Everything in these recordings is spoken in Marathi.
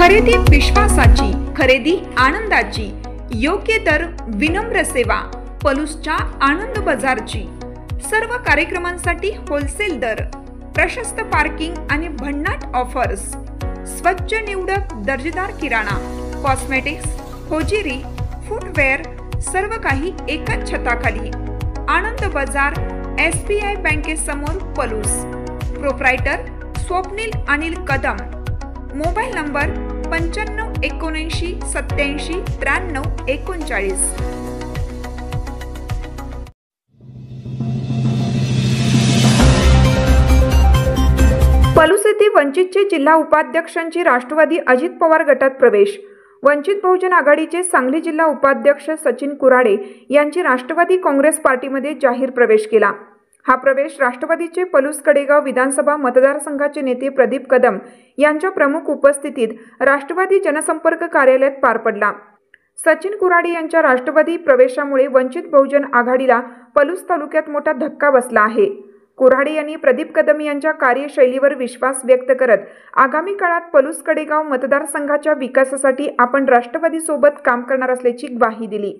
खरेदी विश्वासाची, खरेदी आनंदाची, योग्य दर, विनम्र सेवा, पलूसच्या आनंद बाजारची। सर्व कार्यक्रमांसाठी होलसेल दर, प्रशस्त पार्किंग आणि भन्नाट ऑफर्स, स्वच्छ निवडक दर्जेदार किराणा, कॉस्मेटिक्स, होजिरी, फुटवेअर, सर्व काही एकाच छताखाली। आनंद बाजार, SBI बँकेसमोर, Palus. Proprietor Swapnil Anil Kadam. Mobile number 95 79 87 93 39। Palus येथे वंचितचे जिल्हा उपाध्यक्षांची राष्ट्रवादी अजित पवार गटात प्रवेश। वंचित बहुजन आघाडीचे सांगली जिल्हा उपाध्यक्ष सचिन कुराडे यांची राष्ट्रवादी काँग्रेस पार्टीमध्ये जाहीर प्रवेश केला। हा प्रवेश राष्ट्रवादीचे पलूस कडेगाव विधानसभा मतदारसंघाचे नेते प्रदीप कदम यांच्या प्रमुख उपस्थितीत राष्ट्रवादी जनसंपर्क कार्यालयात पार पडला। सचिन कुराडे यांच्या राष्ट्रवादी प्रवेशामुळे वंचित बहुजन आघाडीला पलूस तालुक्यात मोठा धक्का बसला आहे। कुराडे यांनी प्रदीप कदम यांच्या कार्यशैलीवर विश्वास व्यक्त करत आगामी काळात पलूस कडेगाव मतदारसंघाच्या विकासासाठी आपण राष्ट्रवादी सोबत काम करणार असल्याची ग्वाही दिली।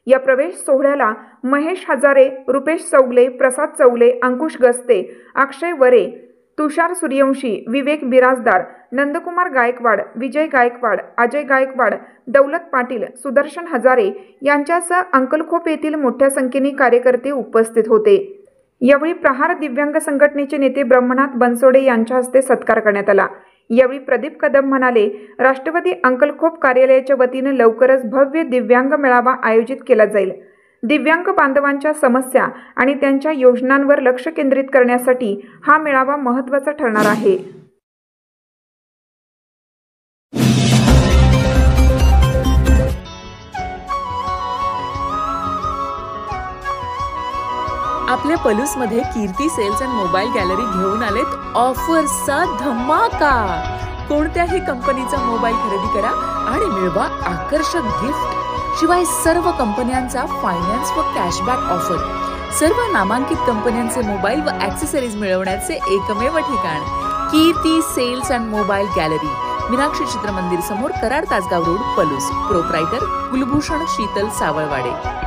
या प्रवेश सोहळ्याला महेश हजारे, रुपेश चौगले, प्रसाद चौगले, अंकुश गस्ते, अक्षय वरे, तुषार सूर्यवंशी, विवेक बिराजदार, नंदकुमार गायकवाड, विजय गायकवाड, अजय गायकवाड, दौलत पाटील, सुदर्शन हजारे यांच्यासह अंकलखोप येथील मोठ्या संख्येने कार्यकर्ते उपस्थित होते। यावेळी प्रहार दिव्यांग संघटनेचे नेते ब्रह्मनाथ बनसोडे यांच्या हस्ते सत्कार करण्यात आला। यावेळी प्रदीप कदम म्हणाले, राष्ट्रवादी अंकलखोप कार्यालयाच्या वतीने लवकरच भव्य दिव्यांग मेळावा आयोजित केला जाईल। दिव्यांग बांधवांच्या समस्या आणि त्यांच्या योजनांवर लक्ष केंद्रित करण्यासाठी हा मेळावा महत्त्वाचा ठरणार आहे। आपल्या पलूसमध्ये कीर्ती सेल्स अँड मोबाईल गॅलरी घेऊन आलेत ऑफर्सचा धमाका। कोणत्याही कंपनीचा मोबाईल खरेदी करा आणि मिळवा आकर्षक गिफ्ट। शिवाय सर्व कंपन्यांचा फायनान्स व कॅशबॅक ऑफर। सर्व नामांकित कंपन्यांचे मोबाईल व ॲक्सेसरीज मिळवण्याचे एकमेव ठिकाण Kirti sales and mobile gallery, Meenakshi Chitramandir समोर, कराड तासगाव रोड, पलूस। प्रोप्रायटर कुलभूषण शीतल सावळवाडे।